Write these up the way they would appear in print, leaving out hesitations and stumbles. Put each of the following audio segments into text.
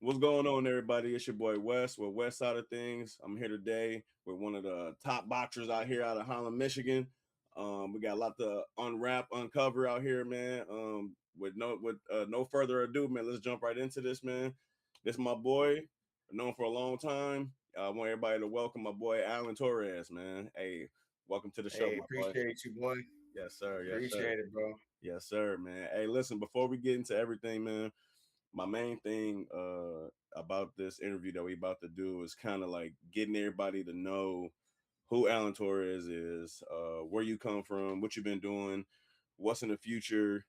What's going on, everybody? It's your boy Wes with West Side of Things. I'm here today with one of the top boxers out here out of Holland, Michigan. We got a lot to unwrap, uncover out here, man. With no further ado, man, let's jump right into this, man. This is my boy, known for a long time. I want everybody to welcome my boy Allen Torres, man. Hey, welcome to the show, Hey, my boy. appreciate you, boy. Yes, sir. Yes, sir. Appreciate it, bro. Yes, sir, man. Hey, listen, before we get into everything, man, my main thing about this interview that we about to do is kind of like getting everybody to know who Alan Torres is, where you come from, what you've been doing, what's in the future.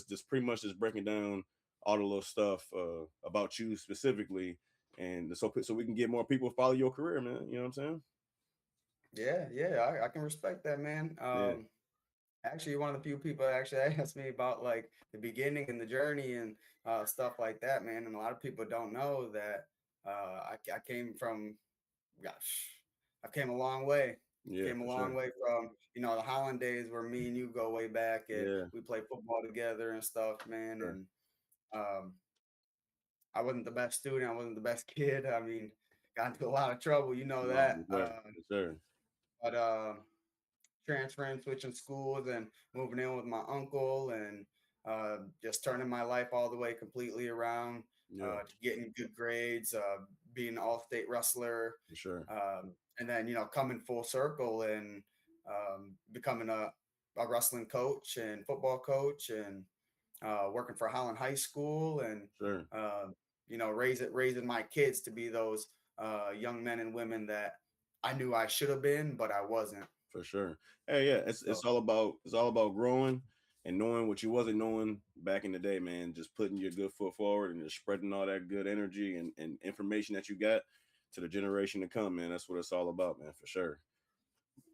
Just pretty much just breaking down all the little stuff about you specifically, and so we can get more people to follow your career, man. You know what I'm saying? Yeah, I can respect that, man. Yeah, Actually, one of the few people that actually asked me about like the beginning and the journey and stuff like that, man. And a lot of people don't know that I came from, gosh, I came a long way. yeah, Came a for long sure. way from, the Holland days where me and you go way back and Yeah, we play football together and stuff, man. sure. And um, I wasn't the best student. I wasn't the best kid. I mean, got into a lot of trouble, you know No, that. yes, sir. But transferring, switching schools, and moving in with my uncle, and just turning my life all the way completely around Yeah, to getting good grades, being an all-state wrestler, for sure. and then coming full circle and becoming a wrestling coach and football coach, and working for Holland High School, and Sure. raising my kids to be those young men and women that I knew I should have been, but I wasn't. For sure. Hey, yeah, it's So it's all about it's all about growing and knowing what you wasn't knowing back in the day, man. Just putting your good foot forward and just spreading all that good energy and information that you got to the generation to come, man. That's what it's all about, man, for sure.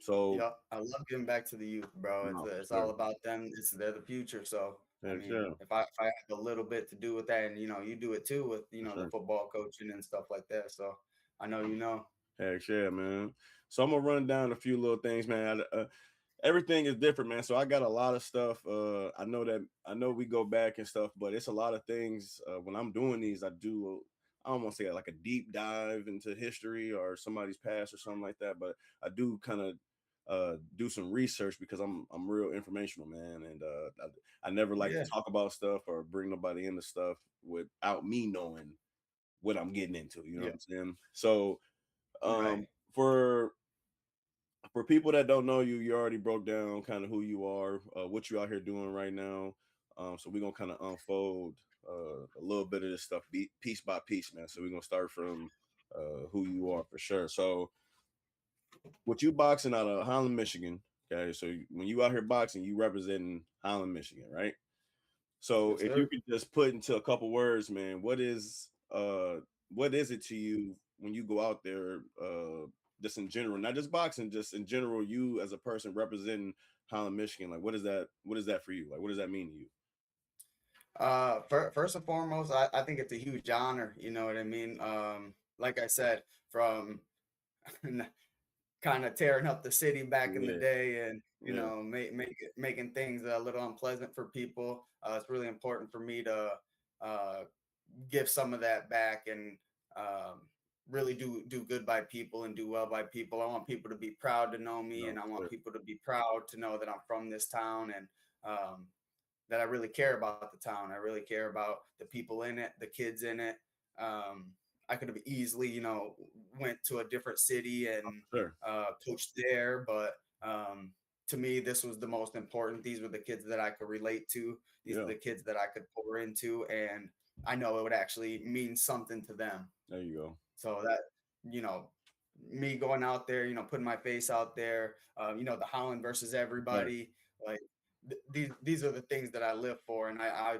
So, yep, I love giving back to the youth, bro. It's no, for it's all sure. about them. They're the future. So I Heck mean, yeah, if I have a little bit to do with that, and you do it too with for the sure. football coaching and stuff like that. So I know you know. Heck yeah, man. So I'm gonna run down a few little things, man. Everything is different, man. So I got a lot of stuff. I know we go back and stuff, but it's a lot of things. When I'm doing these, I do. I don't want to say like a deep dive into history or somebody's past or something like that, but I do kind of do some research because I'm real informational, man, and I never like to Yeah, talk about stuff or bring nobody into stuff without me knowing what I'm getting into. You know what yeah, I'm saying? So right. um, for people that don't know you, you already broke down kind of who you are, what you out here doing right now. So we're gonna kind of unfold a little bit of this stuff piece by piece, man. So we're gonna start from who you are for sure. So with you boxing out of Holland, Michigan, okay. So when you out here boxing, you representing Holland, Michigan, right? So Yes, if you sir. could just put into a couple words, man, what is it to you when you go out there, just in general, not just boxing, just in general, you as a person representing Holland, Michigan, like what is that for you? Like what does that mean to you? First and foremost, I think it's a huge honor. You know what I mean? Like I said, from kind of tearing up the city back in the Yeah, day, and yeah, making things a little unpleasant for people. It's really important for me to uh, give some of that back, and um, really do good by people and do well by people. I want people to be proud to know me, no, and I want sure, people to be proud to know that I'm from this town, and that I really care about the town. I really care about the people in it, the kids in it. Um, I could have easily, went to a different city and sure, coached there, but to me, this was the most important. These were the kids that I could relate to. These are yeah, the kids that I could pour into, and I know it would actually mean something to them. there you go, So that, you know, me going out there, putting my face out there, the Holland versus right, everybody, like these are the things that I live for, and I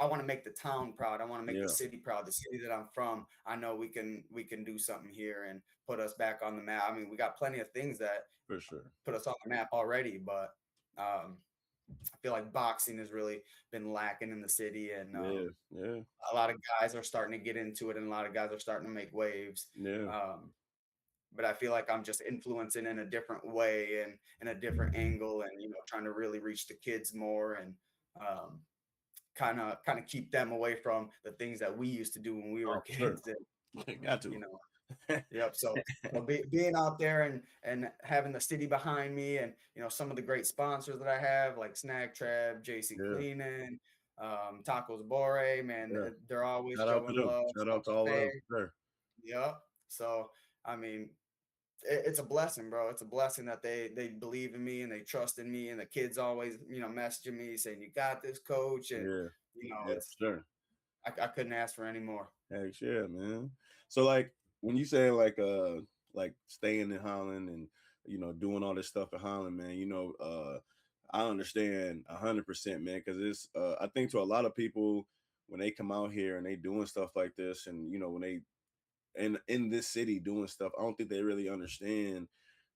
want to make the town proud. I want to make the yeah, city proud. The city that I'm from, I know we can do something here and put us back on the map. I mean, we got plenty of things that for sure, put us on the map already, but I feel like boxing has really been lacking in the city, and yeah, yeah, a lot of guys are starting to get into it, and a lot of guys are starting to make waves. yeah, Um, but I feel like I'm just influencing in a different way and in a different angle, and trying to really reach the kids more, and um, kind of keep them away from the things that we used to do when we were Oh, for sure. kids. And Got you to. know, yep. So being out there and having the city behind me, and some of the great sponsors that I have, like Snack Trap, JC Yeah, Cleaning, Tacos Bore, man, yeah. they're always Shout out to showing them. love. Shout out to all of them. Cafe, For sure. yep. So I mean, it's a blessing, bro. It's a blessing that they believe in me and they trust in me, and the kids always messaging me saying, "You got this, coach," and Yeah, yeah, for it's sure. I couldn't ask for any more. Heck yeah, man. So like when you say like staying in Holland and doing all this stuff in Holland, man, I understand 100%, man, because it's I think to a lot of people when they come out here and they doing stuff like this, and when they in this city doing stuff, I don't think they really understand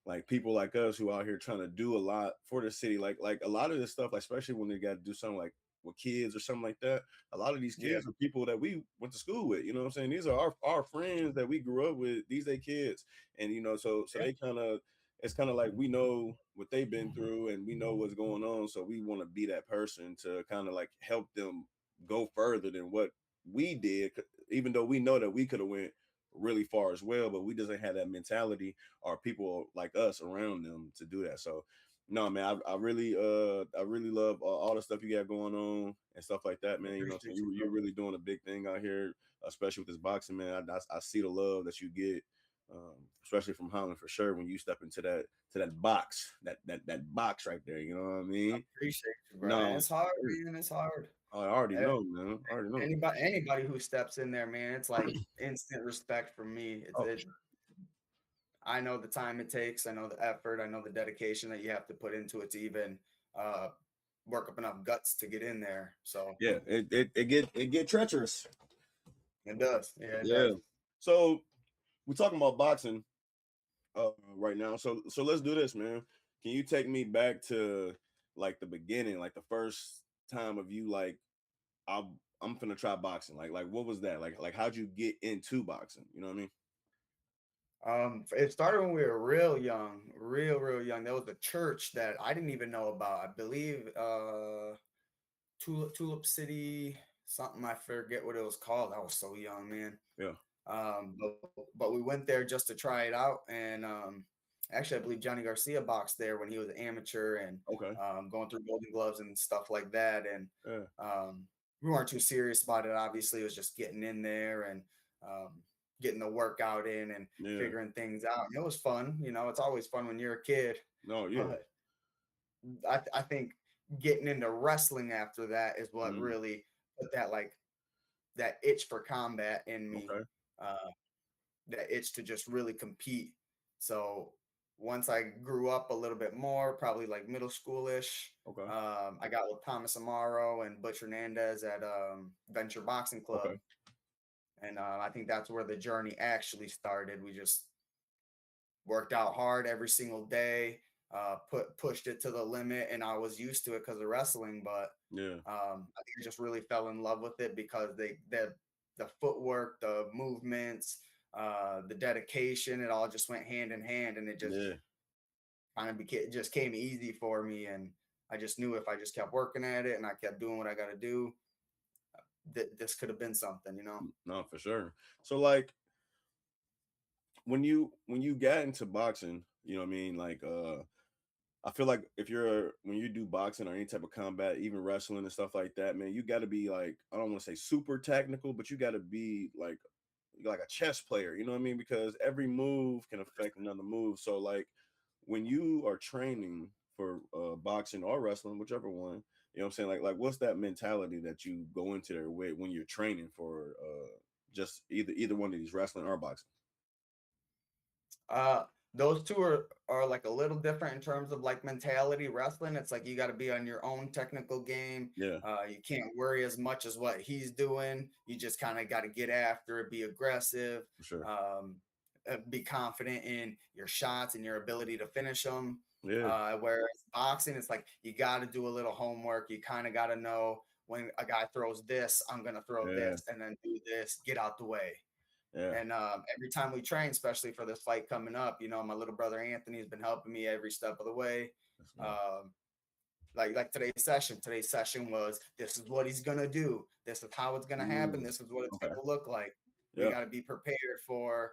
like people like us who out here trying to do a lot for the city. Like a lot of this stuff, like, especially when they got to do something like with kids or something like that. A lot of these Yeah, kids are people that we went to school with. You know what I'm saying? These are our friends that we grew up with. These they kids, and so yeah, they kind of it's kind of like we know what they've been through and we know what's going on. So we want to be that person to kind of like help them go further than what we did, even though we know that we could have went really far as well, but we doesn't have that mentality or people like us around them to do that. So no, man, I really love all the stuff you got going on and stuff like that, man. So appreciate you, you're bro. really doing a big thing out here, especially with this boxing, man. I see the love that you get, especially from Holland for sure. When you step into that box, that box right there, you know what I mean? Appreciate you, bro. And No, it's hard, man. It's hard. I already Eh, know, man. I already know. anybody who steps in there, man, it's like instant respect from me. Oh, for sure. I know the time it takes. I know the effort. I know the dedication that you have to put into it to even uh, work up enough guts to get in there. So Yeah, it get treacherous. it does. Yeah, it Yeah. does. So we're talking about boxing right now. So let's do this, man. Can you take me back to like the beginning, like the first time of you like I'm finna try boxing. Like what was that? Like how'd you get into boxing? You know what I mean? It started when we were real young, real young. There was a church that I didn't even know about. I believe Tulip City, something, I forget what it was called. I was so young, man. Yeah. But we went there just to try it out, and actually, I believe Johnny Garcia boxed there when he was an amateur and Okay. going through Golden Gloves and stuff like that. And Yeah. we weren't too serious about it. Obviously, it was just getting in there and getting the workout in and Yeah. figuring things out. And it was fun. It's always fun when you're a kid. No, yeah. But I think getting into wrestling after that is what Mm, really put that itch for combat in me. okay. Uh, that itch to just really compete. So once I grew up a little bit more, probably like middle schoolish, Okay. I got with Thomas Amaro and Butch Hernandez at Venture Boxing Club. Okay. And I think that's where the journey actually started. We just worked out hard every single day, pushed it to the limit, and I was used to it because of wrestling. But Yeah. I think I just really fell in love with it because the footwork, the movements, the dedication, it all just went hand in hand, and it just Yeah. kind of came easy for me. And I just knew if I just kept working at it and I kept doing what I got to do, that this could have been something. No, for sure. So like when you got into boxing, you know what I mean? Like I feel like if when you do boxing or any type of combat, even wrestling and stuff like that, man, you got to be like, I don't want to say super technical, but you got to be like a chess player, you know what I mean? Because every move can affect another move. So like when you are training for boxing or wrestling, whichever one, you know what I'm saying? Like what's that mentality that you go into there with when you're training for just either one of these, wrestling or boxing? Uh, those two are like a little different in terms of like mentality. Wrestling, it's like you got to be on your own technical game. Yeah, You can't worry as much as what he's doing. You just kind of got to get after it, be aggressive, for sure. be confident in your shots and your ability to finish them. Yeah, Whereas boxing, it's like you got to do a little homework. You kind of got to know when a guy throws this, I'm gonna throw yeah, this, and then do this, get out the way. yeah. And every time we train, especially for this fight coming up, my little brother Anthony has been helping me every step of the way. That's nice. Um, like today's session was, this is what he's gonna do, this is how it's gonna happen, Mm, this is what it's okay. gonna look like. We Yeah. got to be prepared for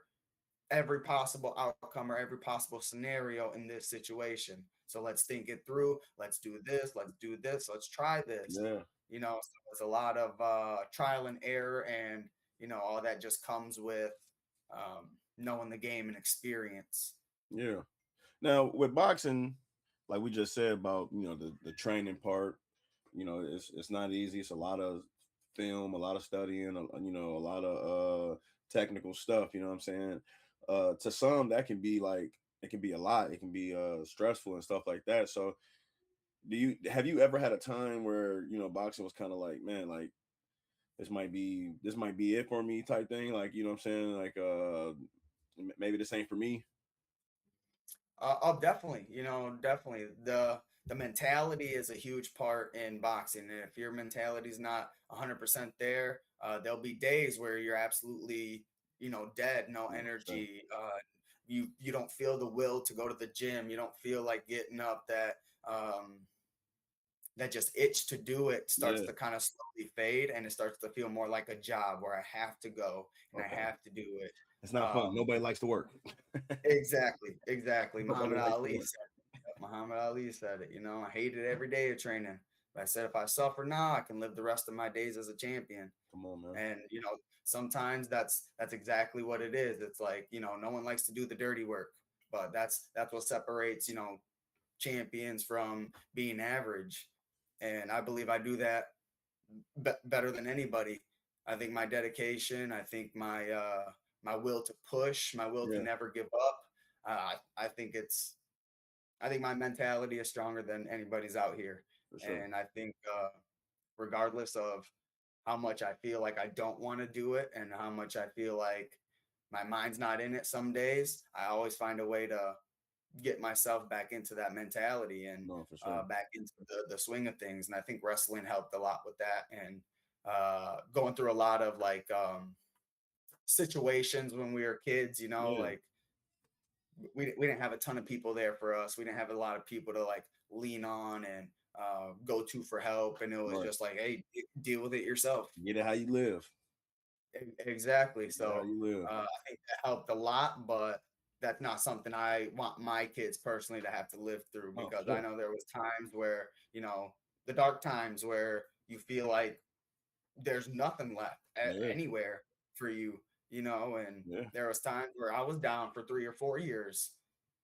every possible outcome or every possible scenario in this situation. So let's think it through. Let's do this. Let's do this. Let's try this. Yeah. So it's a lot of trial and error, and all that just comes with knowing the game and experience. Yeah. Now with boxing, like we just said about the training part, it's not easy. It's a lot of film, a lot of studying, a lot of technical stuff. You know what I'm saying? To some, that can be like it can be a lot. It can be stressful and stuff like that. So, have you ever had a time where boxing was kind of like, man, like this might be it for me type thing? Like what I'm saying? Like maybe this ain't for me. Oh, definitely. Definitely the mentality is a huge part in boxing, and if your mentality is not 100% there, there'll be days where you're absolutely, dead, no 100%. energy. You don't feel the will to go to the gym. You don't feel like getting up. Um, that just itch to do it starts Yeah. to kind of slowly fade, and it starts to feel more like a job where I have to go and I Okay. have to do it. It's not fun. Um, Nobody likes to work. exactly. Nobody likes to work. Muhammad Ali said it. I hated every day of training. But I said, if I suffer now, I can live the rest of my days as a champion. Come on, man. And sometimes that's exactly what it is. It's like, no one likes to do the dirty work, but that's what separates, champions from being average. And I believe I do that better than anybody. I think my dedication, I think my will to push, my will to Yeah, never give up. I think I think my mentality is stronger than anybody's out here. for sure. And I think regardless of how much I feel like I don't want to do it and how much I feel like my mind's not in it some days, I always find a way to get myself back into that mentality and No, for sure. back into the swing of things. And I think wrestling helped a lot with that. And going through a lot of like situations when we were kids, Yeah, like we didn't have a ton of people there for us. We didn't have a lot of people to like lean on and go to for help. And it was right. just like, hey, deal with it yourself. Get it how you live. Exactly. Get it how So you live. I think that helped a lot, but that's not something I want my kids personally to have to live through, Oh, for because I sure. know there was times where, the dark times where you feel like there's nothing left Yeah, anywhere for you, and yeah, there was times where I was down for 3 or 4 years,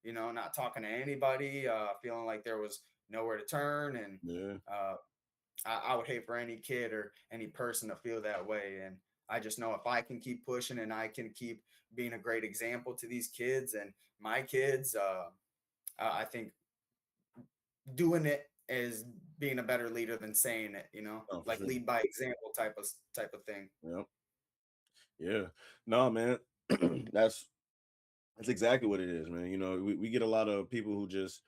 not talking to anybody, feeling like there was nowhere to turn. And yeah. uh, I would hate for any kid or any person to feel that way. And I just know if I can keep pushing and I can keep being a great example to these kids and my kids, I think doing it is being a better leader than saying it, No, for like sure. lead by example type of thing. Yeah, yeah. No, man. that's that's exactly what it is, man. We get a lot of people who just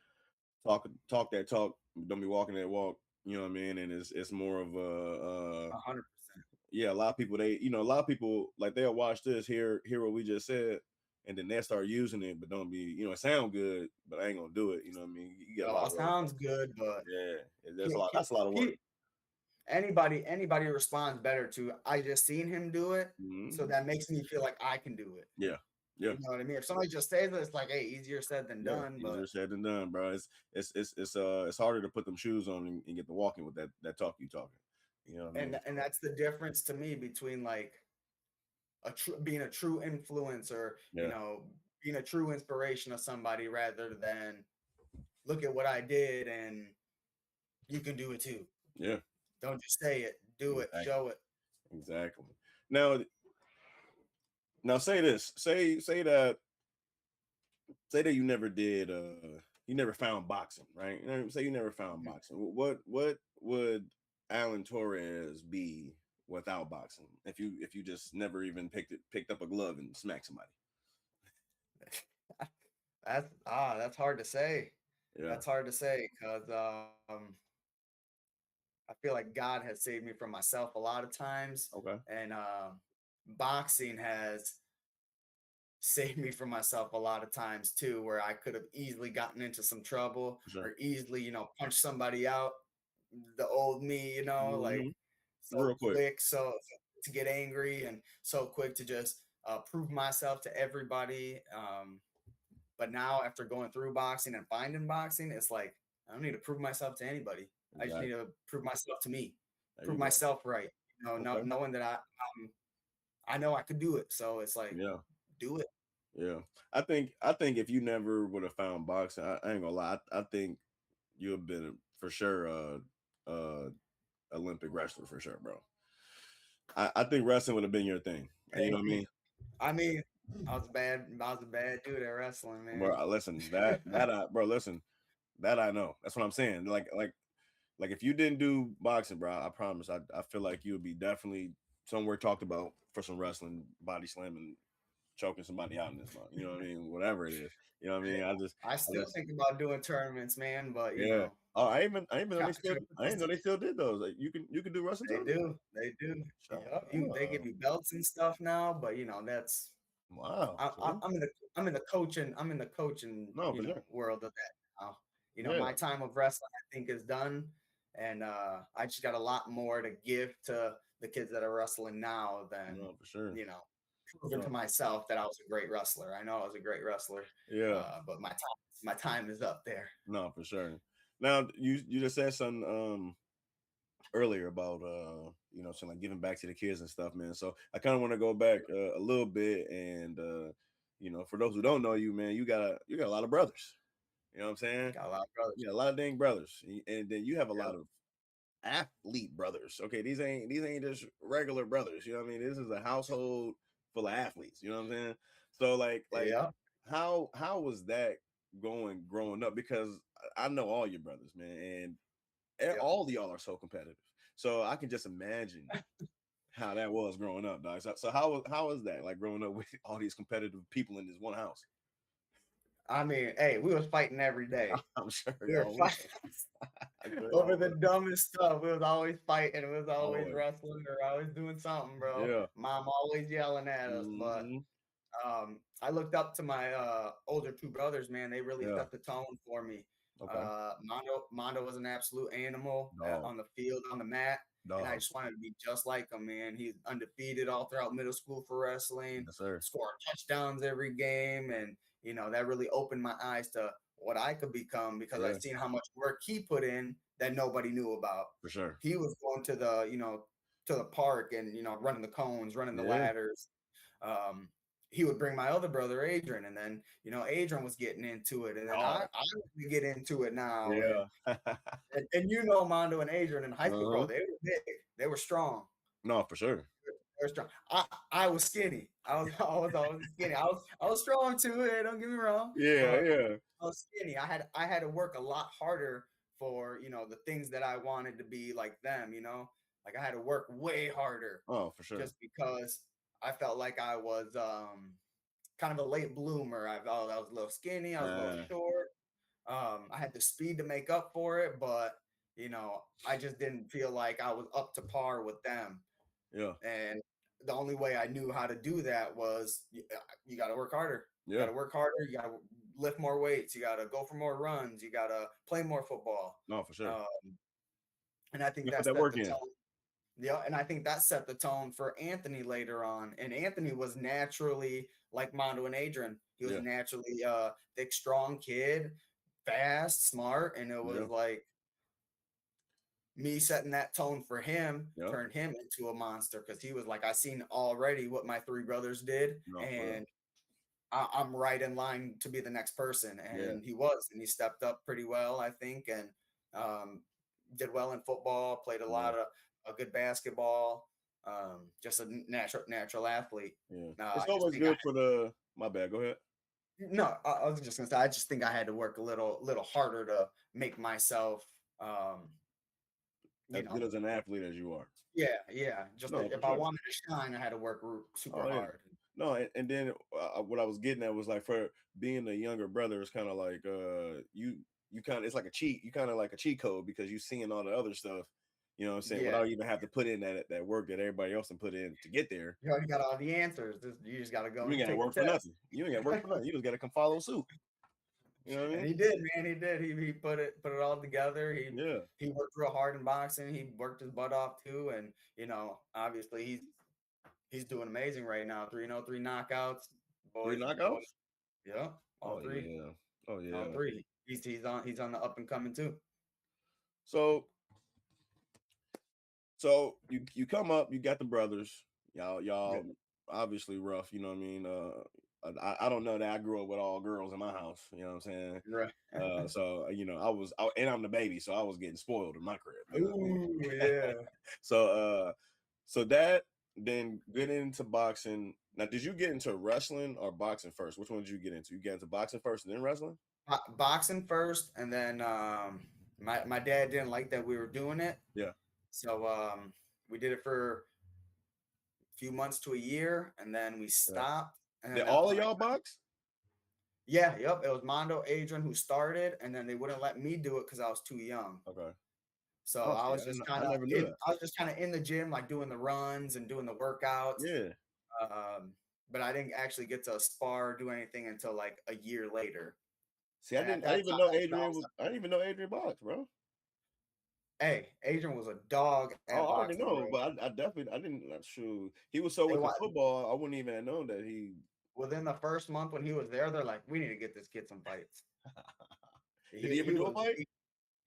talk that talk, don't be walking that walk. You know what I mean? And it's more of a 100%. yeah, a lot of people a lot of people like they'll watch this, hear what we just said, and then they start using it, but don't be, it sound good, but I ain't gonna do it. You know what I mean? You get It a lot all of work. sounds good, but Yeah, there's a pe- lot. pe- That's a lot of work. pe- anybody responds better to, I just seen him do it, so Mhm. that makes me feel like I can do it. Yeah, yeah, You know what I mean? If somebody just says it, it's like, hey, easier said than yeah. done. But Easier said than done, bro. It's harder to put them shoes on and get to walking with that talk you talking. You know what I mean? and So, that's the difference to me between like being a true influencer, yeah, being a true inspiration of somebody, rather than look at what I did and you can do it too. yeah, Don't just say it, do it, exactly, show it. exactly. Now, now say this. Say that you never found boxing, right? Say you never found Mhm. boxing. What would Allen Torres be without boxing? If you just never even picked up a glove and smacked somebody. That's hard to say. Yeah. That's hard to say because I feel like God has saved me from myself a lot of times, Okay. and boxing has saved me from myself a lot of times too, where I could have easily gotten into some trouble For sure. or easily, punched somebody out. The old me, like Hmm. so Real quick. quick, so to get angry and so quick to just prove myself to everybody. But now after going through boxing and finding boxing, it's like I don't need to prove myself to anybody. I just need Exactly. to prove myself to me, There prove you go. myself right. Okay. Knowing that I know I could do it. So it's like Yeah. do it. Yeah. I think if you never would have found boxing, I ain't gonna lie. I think you have been for sure uh Olympic wrestler for sure, bro. I think wrestling would have been your thing. You know Thank what I you. mean? I mean, I was a bad dude at wrestling, Bro, man. listen, that I bro, listen, that I know. That's what I'm saying. Like if you didn't do boxing, bro, I promise I feel like you would be definitely somewhere talked about for some wrestling, body slamming, choking somebody out in this month. You know what I mean? Whatever it is. You know what I mean? I I still just think about doing tournaments, man, but yeah. Oh, I ain't even know gotta try to put I this didn't know they still did those. Like you can do wrestling They tournaments? do. They do. Shut Yep. They give up. you belts and stuff now, but that's Wow. See? I'm in the coaching, No, for sure. world of that now. Yeah. My time of wrestling I think is done, and I just got a lot more to give to the kids that are wrestling now than No, for sure. you know proving to No. myself that I was a great wrestler. I know I was a great wrestler, Yeah. but my time is up there. No, for sure. Now you just said something earlier about saying like giving back to the kids and stuff, man. So I kind of want to go back a little bit and for those who don't know you, man, you got a lot of brothers. You know what I'm saying? Got a lot of brothers. You got a lot of dang brothers, and then you have a Yep. lot of athlete brothers. Okay, these ain't just regular brothers. You know what I mean? This is a household full of athletes. You know what I'm saying? So like Yep. how was that going growing up? Because I know all your brothers, man, and Yep. all of y'all are so competitive. So I can just imagine how that was growing up, dog. So how was that like growing up with all these competitive people in this one house? I mean, hey, we was fighting every day. I'm sure We were y'all was. fighting I'm sure over y'all the was. dumbest stuff. We was always fighting. We was always Always. wrestling or always doing something, bro. Yeah. Mom always yelling at us. But Hmm. I looked up to my older two brothers, man. They really Yeah. set the tone for me. Okay. Mondo was an absolute animal Dog. on the field, on the mat. And I Dog. just wanted to be just like him, man. He's undefeated all throughout middle school for wrestling, Yes, sir. scoring touchdowns every game. And, that really opened my eyes to what I could become because I Yeah, seen how much work he put in that nobody knew about. for sure. He was going to the park and, running the cones, running the Yeah. ladders. Um, he would bring my other brother Adrian, and then Adrian was getting into it, and then Dog. I was to get into it now, and Yeah. Mondo and Adrian in high school, bro, Uh-huh. they were big, they were strong, No, for sure. they were strong. I was skinny. I was skinny. I was strong too. Hey, don't get me wrong, Yeah, but yeah. I was skinny. I had to work a lot harder for the things that I wanted to be like them. Like I had to work way harder Oh, for sure. just because I felt like I was kind of a late bloomer. I was a little skinny. I was a little Uh, short. I had the speed to make up for it, but I just didn't feel like I was up to par with them. yeah. And the only way I knew how to do that was you got to work harder. You got Yeah. to work harder. You got to lift more weights. You got to go for more runs. You got to play more football. No, for sure. And I think You put that that set work the in. tone. Yeah, and I think that set the tone for Anthony later on. And Anthony was naturally like Mondo and Adrian. He was Yeah. naturally a thick, strong kid, fast, smart, and it was Yeah. like me setting that tone for him Yeah. turned him into a monster because he was like, I seen already what my three brothers did, No, for real. and I'm right in line to be the next person. Yeah. And he was, and he stepped up pretty well, I think, and um, did well in football, played a Yeah. lot of a good basketball, just a natural athlete. Yeah. I It's just always think I good for the my bad. Go ahead. no, I was just gonna say I just think I had to work a little harder to make myself, um, you As know, good as an athlete as you are. yeah. Just No, for if I sure. wanted to shine, I had to work super Oh yeah. hard. No, and then what I was getting at was like for being a younger brother, it's kind of like you kind of it's like a cheat. You kind of like a cheat code because you seeing all the other stuff You know what I'm saying? Yeah. Without even have to put in that work that everybody else can put in to get there. You already got all the answers. You just got to go You ain't and got to take work the for test. nothing. You ain't got to work for nothing. You just got to come follow suit. You know what I And mean? he did, man. He did. He put it all together. Yeah. He worked real hard in boxing. He worked his butt off too, and obviously he's doing amazing right now. 3-0, three knockouts. 3 Boys, knockouts? yeah, all Oh three, yeah. Oh all yeah. three. He's on the up and coming too. So you come up, you got the brothers, y'all Yeah. obviously rough, you know what I mean? I don't know that I grew up with all girls in my house, you know what I'm saying? Right. So and I'm the baby, so I was getting spoiled in my crib, you know what I mean? Ooh, yeah. So that then get into boxing. Now, did you get into wrestling or boxing first? Which one did you get into? You get into boxing first and then wrestling? Boxing first, and then my dad didn't like that we were doing it, Yeah. so we did it for a few months to a year, and then we Yeah. stopped. And then Did that's all of when y'all box? yeah, yep, it was Mondo Adrian who started, and then they wouldn't let me do it because I was too young. Okay. So Oh, I see, was just I kind of never knew that. I was just kind of in the gym, like doing the runs and doing the workouts. Yeah. Um, but I didn't actually get to spar or do anything until like a year later. See, And at I that didn't even time, know I didn't even know Adrian boxed, bro. hey, Adrian was a dog Oh, at I already boxing, know, bro. but I definitely I didn't. Not sure he was so They with the want football. I wouldn't even have known that he. within the first month when he was there, they're like, we need to get this kid some fights. Did he ever do a fight?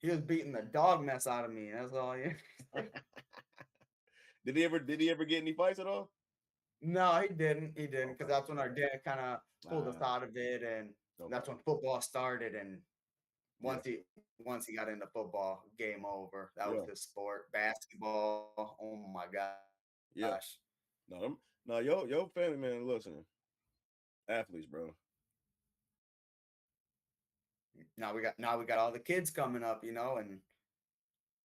He was beating the dog mess out of me. That's all. Did he ever get any fights at all? No, he didn't. He didn't, because Okay. that's when our dad kind of pulled us Ah, out of it, and okay. that's when football started. And Yeah. once he got into football, game over. That was Yeah. his sport. Basketball. Oh my gosh. Yeah. No, your family man. Listen, athletes, bro. Now we got all the kids coming up, and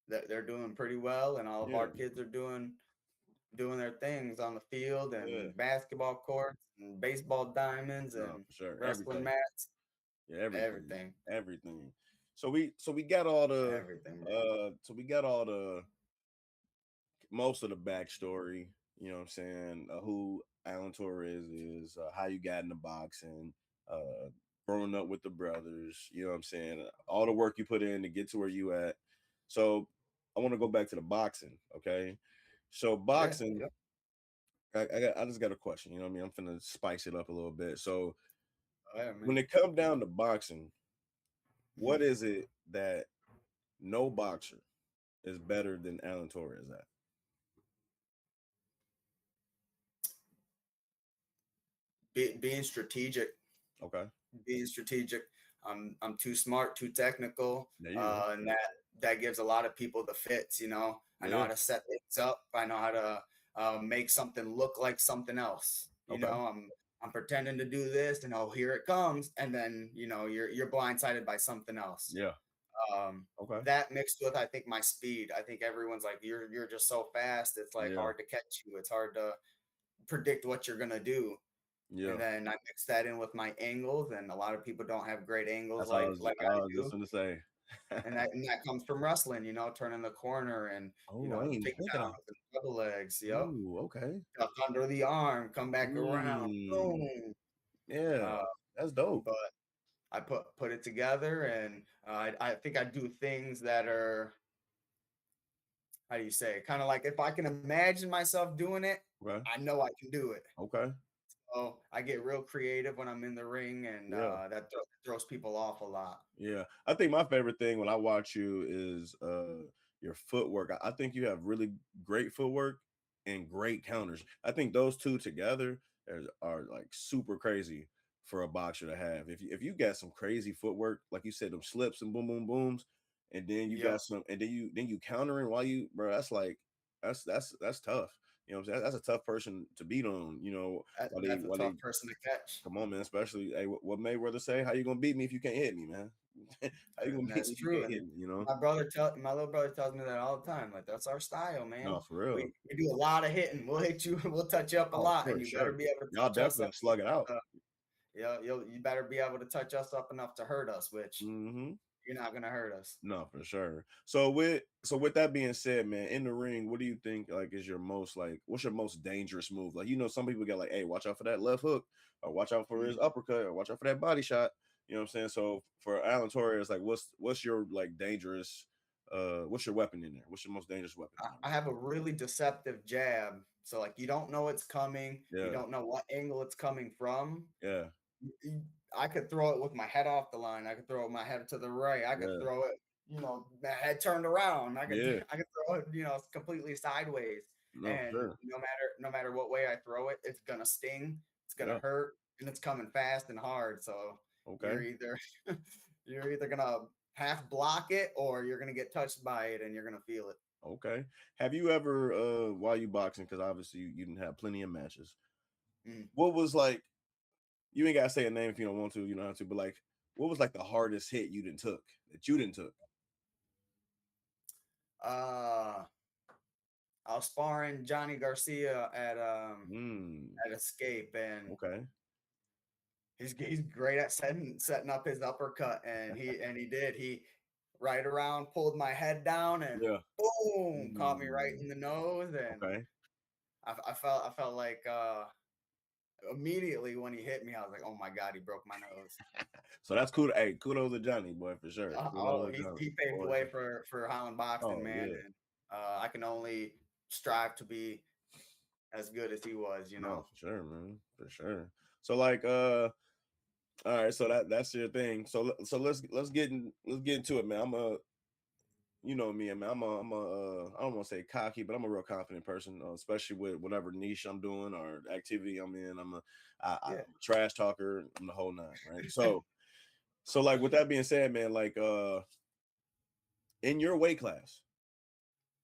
they're doing pretty well, and all of Yeah. our kids are doing their things on the field Yeah. and basketball courts and baseball diamonds No, and for sure. wrestling Everything. mats. Yeah. Everything. Everything. Everything. So we got all the Everything, bro. so we got all the most of the backstory, you know what I'm saying, who Allen Torres is, how you got into boxing, uh, growing up with the brothers, you know what I'm saying, all the work you put in to get to where you at. So I want to go back to the boxing, okay? So Yeah. boxing, Yep. I just got a question, you know what I mean? I'm finna spice it up a little bit. So Oh, yeah, man. when it come down to boxing, Mhm. what is it that no boxer is better than Allen Torres at? Being strategic, Okay, being strategic. I'm too smart, too technical, there you go. and that gives a lot of people the fits. I know Yeah. how to set things up. I know how to make something look like something else. Okay. I'm pretending to do this, and oh, here it comes, and then you're blindsided by something else. Yeah. Um, Okay. that mixed with I think my speed. I think everyone's like you're just so fast. It's like Yeah. hard to catch you. It's hard to predict what you're gonna do. Yeah. And then I mix that in with my angles, and a lot of people don't have great angles That's all like I I was just do. gonna say. And that comes from wrestling, turning the corner and Oh, I ain't even think of that. takedowns and double legs. Yep, Ooh, okay. duck under the arm, come back around, Mm, boom. yeah, Uh, that's dope. but I put it together, and I think I do things that are, how do you say, kind of like if I can imagine myself doing it, Okay. I know I can do it. Okay. Oh, I get real creative when I'm in the ring, and Yeah. that throws people off a lot. Yeah. I think my favorite thing when I watch you is your footwork. I think you have really great footwork and great counters. I think those two together are like super crazy for a boxer to have. If you got some crazy footwork, like you said, them slips and boom boom booms, and then you Yep, got some, and then you countering while you, bro. That's like that's tough. You know what I'm saying? That's a tough person to beat on. You know, that's a while they tough person to catch. come on, man. Especially, hey, what Mayweather say? How you gonna beat me if you can't hit me, man? How you gonna And beat that's me if you true. can't And hit me? You know? my little brother tells me that all the time. Like that's our style, man. No, for real. We do a lot of hitting. We'll hit you. We'll touch you up a Oh, lot, and for you better sure. be able to Y'all touch us definitely up. gonna slug it out. Yeah, you better be able to touch us up enough to hurt us. Which Mm-hmm. you're not gonna hurt us. No, for sure. So with that being said, man, in the ring, what do you think like is your most like what's your most dangerous move? Like, some people get like, hey, watch out for that left hook, or watch out for his Mhm. uppercut, or watch out for that body shot. You know what I'm saying? So for Allen Torres, like what's your like dangerous what's your weapon in there? What's your most dangerous weapon in I have a really deceptive jab, so like you don't know it's coming, you there? don't know what angle it's coming from. Yeah, y- I could throw it with my head off the line. I could throw it my head to the right. I could yeah, throw it, my head turned around. I could yeah, yeah. I could throw it, completely sideways. No, for And sure. no matter what way I throw it, it's gonna sting, it's gonna Yeah. hurt, and it's coming fast and hard. So you're Okay. either you're either gonna half block it or you're gonna get touched by it and you're gonna feel it. Okay. Have you ever while you boxing, because obviously you didn't have plenty of matches. Mm. What was like you ain't gotta say a name if you don't want to, you don't have to, but like what was like the hardest hit you didn't took that you didn't took? Uh, I was sparring Johnny Garcia Mm, at Escape, and okay. he's great at setting up his uppercut, and he did. He right around pulled my head down and Yeah. boom, caught me right Mm, in the nose, and okay. I felt like immediately when he hit me, I was like, oh my god, he broke my nose. So that's cool. Hey, kudos to Johnny, boy, for sure. Oh, Kudos to Johnny. he paved the Boy, way for Holland boxing, oh man, yeah. and I can only strive to be as good as he was, you No, know. for sure, man. For sure. So like all right, so that's your thing. So let's get into it, man. You know me, man. I don't want to say cocky, but I'm a real confident person, especially with whatever niche I'm doing or activity I'm in. I'm Yeah, a trash talker. I'm the whole nine, right? So like with that being said, man, like in your weight class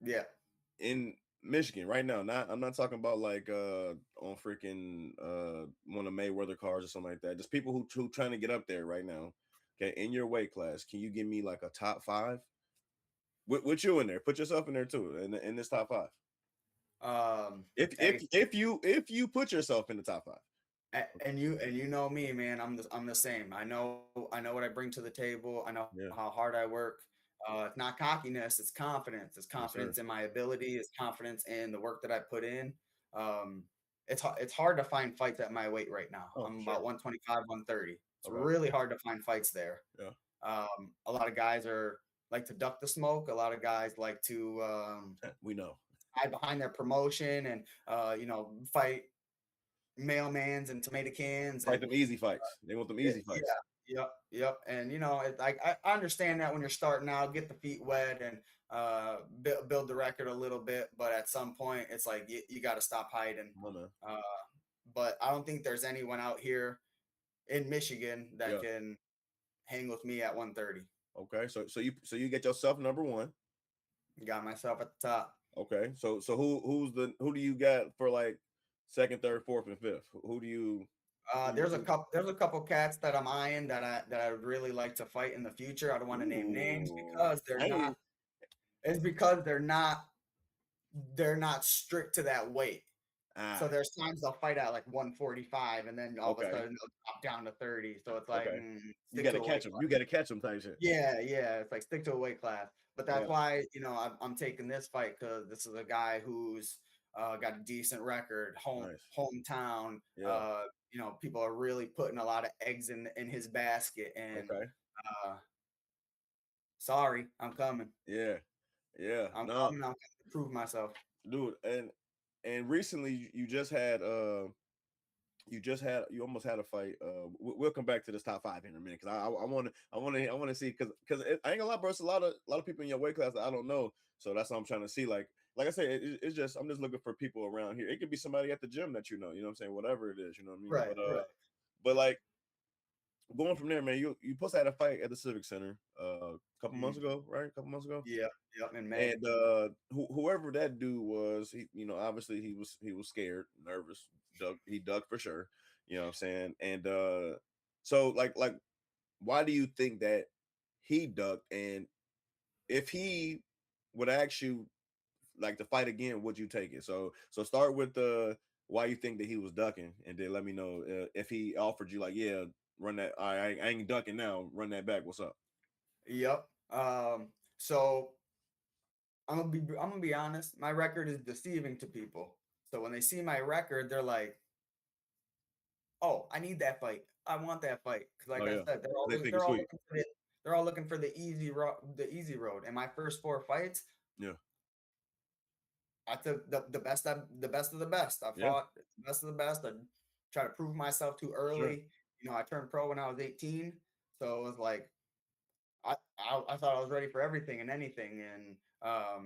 yeah. in Michigan right now, I'm not talking about like on freaking one of Mayweather cars or something like that. Just people who trying to get up there right now. Okay, in your weight class, can you give me like a top five? With you in there, put yourself in there too, in this top five. If Hey, if you put yourself in the top five, and you know me, man. I'm the same. I know what I bring to the table. I know yeah, how hard I work. It's not cockiness. It's confidence. It's yes, sir. confidence in my ability. It's confidence in the work that I put in. Um, it's hard to find fights at my weight right now. Oh, I'm for sure. about 125, 130. It's Okay, really hard to find fights there. yeah, A lot of guys are like to duck the smoke. A lot of guys like to we know. hide behind their promotion and fight mailmans and tomato cans Fight and them easy fights. They want them easy yeah, fights. yep. And it's like I understand that when you're starting out, get the feet wet and build the record a little bit, but at some point, it's like you got to stop hiding. Come on, man. Uh, but I don't think there's anyone out here in Michigan that Yeah. can hang with me at 130. Okay. So you get yourself number one. Got myself at the top. Okay. So who do you got for like second, third, fourth, and fifth? Who do you There's a couple. There's a couple cats that I'm eyeing that I would really like to fight in the future. I don't want to name names ooh, because they're I not. ain't It's because they're not strict to that weight. So ah there's times they'll fight at like 145, and then all of a okay. sudden they'll drop down to 30. So it's like Okay. You stick to gotta a catch weight them. class. You gotta catch them type shit. Yeah. It's like stick to a weight class. But Yeah. that's why I'm taking this fight because this is a guy who's got a decent record, Nice. hometown. Yeah. People are really putting a lot of eggs in his basket, and Okay. uh, sorry, I'm coming. Yeah. Yeah. I'm No, coming. I'm going to prove myself. dude. And recently you almost had a fight. We'll come back to this top five in a minute because I want to see because I ain't gonna lie, bro. It's a lot of people in your weight class that I don't know, so that's what I'm trying to see. Like I said, it's just I'm just looking for people around here. It could be somebody at the gym that you know what I'm saying, whatever it is, you know what I mean. Right, right. But like going from there, man, you supposed to had a fight at the Civic Center a couple months Mm, ago, right? A couple months ago. yeah, in May. And whoever that dude was, obviously he was scared, nervous, he ducked for sure. You know what I'm saying? And so like why do you think that he ducked? And if he would ask you like to fight again, would you take it? So start with the why you think that he was ducking, and then let me know if he offered you like, yeah, run that. I ain't ducking now. Run that back. What's up? Yep. So I'm gonna be honest. My record is deceiving to people. So when they see my record, they're like, "Oh, I need that fight. I want that fight." Because Oh like I yeah, said, they think it's sweet. they're all looking for the easy road. And my first four fights, Yeah, I took the best of the best. I yeah, fought the best of the best. I tried to prove myself too sure. early. I turned pro when I was 18, so it was like I thought I was ready for everything and anything, and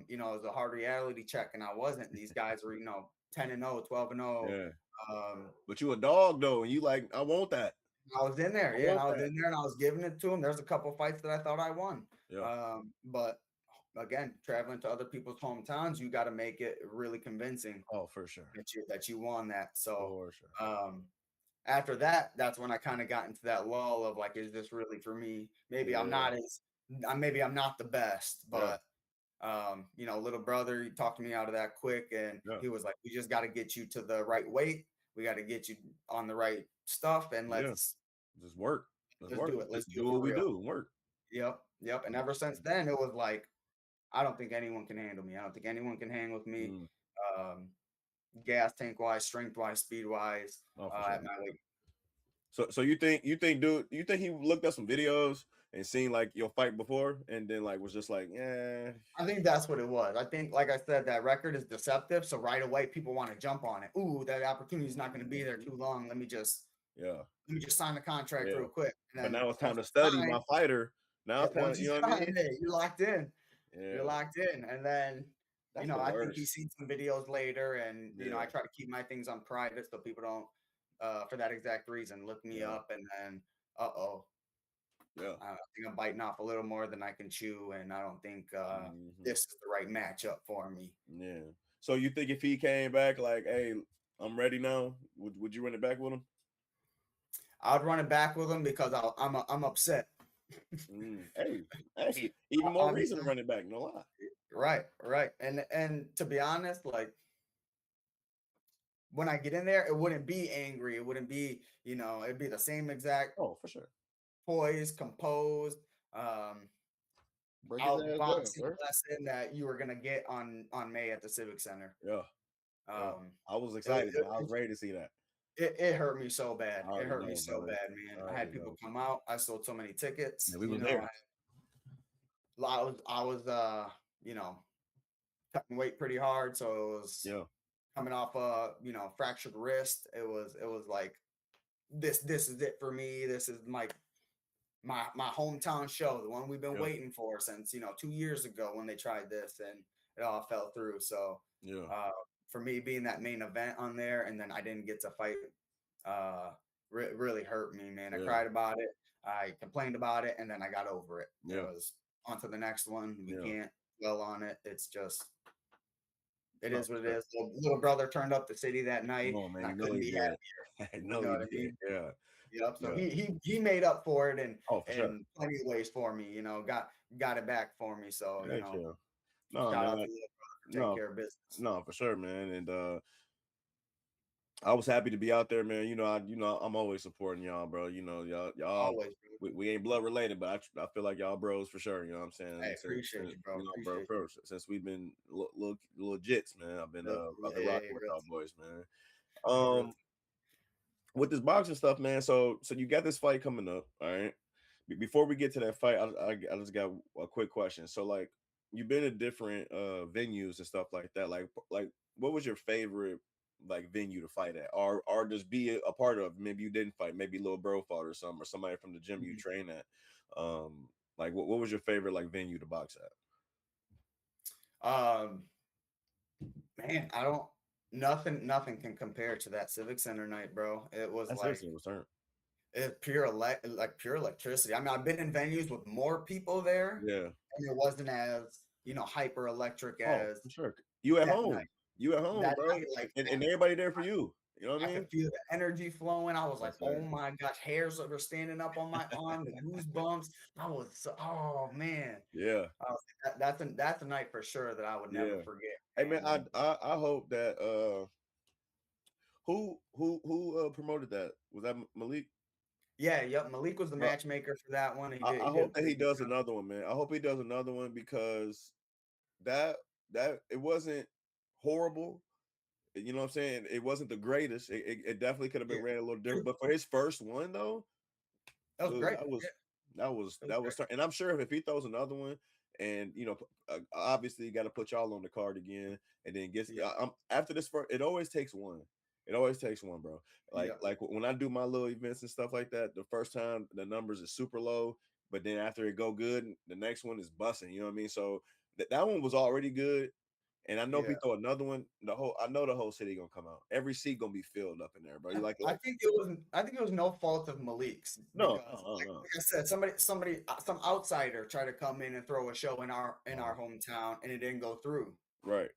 it was a hard reality check, and I wasn't. These guys were 10-0, 12-0. Yeah, Um, but you a dog though, and you like, I want that. I was in there, I yeah, and want I was that. in there, and I was giving it to them. There's a couple fights that I thought I won, Yeah. but again, traveling to other people's hometowns, you got to make it really convincing Oh, for sure. that you won that. So For sure. um, after that, that's when I kind of got into that lull of like, is this really for me? Yeah. Maybe I'm not the best, Yeah. but little brother, he talked me out of that quick, and Yeah. he was like, we just got to get you to the right weight. We got to get you on the right stuff, and Yeah. let's Just work. Let's let's work. do it. Let's Just do do it what for we real. do. Work. Yep, yep. And ever since then, it was like, I don't think anyone can handle me. I don't think anyone can hang with me. Mm. Um, Gas tank wise, strength wise, speed wise, Oh, for sure. at my weight. So dude, you think he looked at some videos and seen like your fight before, and then like was just like, yeah, I think that's what it was. I think, like I said, that record is deceptive. So right away, people want to jump on it. Ooh, that opportunity is not going to be there too long. yeah, Let me just sign the contract yeah. real quick. And But then now it's time once to you study sign, my fighter. Now yeah, it's time, once you you know what I sign, mean? hey, you're locked in. You're Yeah, locked in. And then, that's the I think worst. he's seen some videos later, and I Yeah, try to keep my things on private so people don't, for that exact reason, look me yeah, up, and then, uh-oh, yeah. I think I'm biting off a little more than I can chew, and I don't think Hmm. this is the right matchup for me. Yeah. So you think if he came back like, hey, I'm ready now, would you run it back with him? I'd run it back with him because I'm upset. Mm. Hey, even more I'm reason to run it back. No lie. right, and to be honest, like when I get in there, it wouldn't be angry. It wouldn't be, it'd be the same exact Oh, for sure. poise, composed, Break his ass down, outboxing sir. lesson that you were gonna get on May at the Civic Center. Yeah, yeah. Um, I was it, excited, man. I was ready to see that. it hurt me so bad. I It already hurt me know, so brother. bad, I man. I already had people know. come out. I sold so many tickets. Yeah, we was there. I was cutting weight pretty hard, so it was Yeah, coming off a fractured wrist. It was like this is it for me. This is my hometown show, the one we've been yeah, waiting for since 2 years ago when they tried this, and it all fell through. So yeah, uh, for me being that main event on there, and then I didn't get to fight, uh, really hurt me, man. I yeah, cried about it. I complained about it, and then I got over it. It yeah, was on to the next one. We yeah. can't dwell on it. It's just it No, is for what it sure. is. Little brother turned up the city that night, Come on, man. and I You know couldn't he be did. happier. I You know know he what I did. mean? Yeah, Yep. So yeah. he made up for it, and Oh, for sure. in plenty of ways for me. Got it back for me. So Heck yeah. No, shout man. out to little brother for taking No, care of business. no, for sure, man. And I was happy to be out there, man. I'm always supporting y'all, bro. Y'all, Always, bro. we ain't blood related, but I feel like y'all bros for sure. You know what I'm Hey, saying? appreciate you, bro. Bro, Appreciate bro, since we've been little jits, man. you. I've been Hey, rocking with real y'all talk. boys, man. Hey, real Um, with this boxing stuff, man. So you got this fight coming up, all right? Before we get to that fight, I just got a quick question. So like, you've been to different venues and stuff like that. Like, what was your favorite like venue to fight at, or just be a part of? Maybe you didn't fight, maybe little bro fought or something, or somebody from the gym you talk. train at. Like what was your favorite like venue to box at? Mhm. Man, I don't. Nothing can compare to that Civic Center night, bro. It was That's like actually a return. pure electricity. I mean, I've been in venues with more people there, Yeah. and it wasn't as hyper electric Oh, as for sure. You at that home. night. You at home, That bro. night, like And everybody there for you. You know what I I could mean? feel the energy flowing. I was like, Yes, oh sir. my gosh, hairs that were standing up on my arm, the goosebumps. Oh man. Yeah. I was like, that's a night for sure that I would never Yeah. forget, Hey man, man. And I hope that who promoted that? Was that Malik? Yeah, yep. Malik was the Uh, matchmaker for that one. I He did a hope that pretty he good does job. another one, man. I hope he does another one because that it wasn't horrible. You know what I'm saying? It wasn't the greatest. It definitely could have Yeah, been ran a little different. But for his first one though, that was dude, great. Yeah, that was great. and I'm sure if he throws another one, and obviously you got to put y'all on the card again, and then gets Yeah, after this first, it always takes one. It always takes one, bro. yeah, Like when I do my little events and stuff like that, the first time the numbers is super low, but then after it go good, the next one is busting. You know what I mean? So that one was already good. And I know if we yeah. throw another one, I know the whole city gonna come out. Every seat gonna be filled up in there, bro. You I think it was. I think it was no fault of Malik's no, because, no, no, no. like I said, some outsider tried to come in and throw a show in our hometown, and it didn't go through. Right.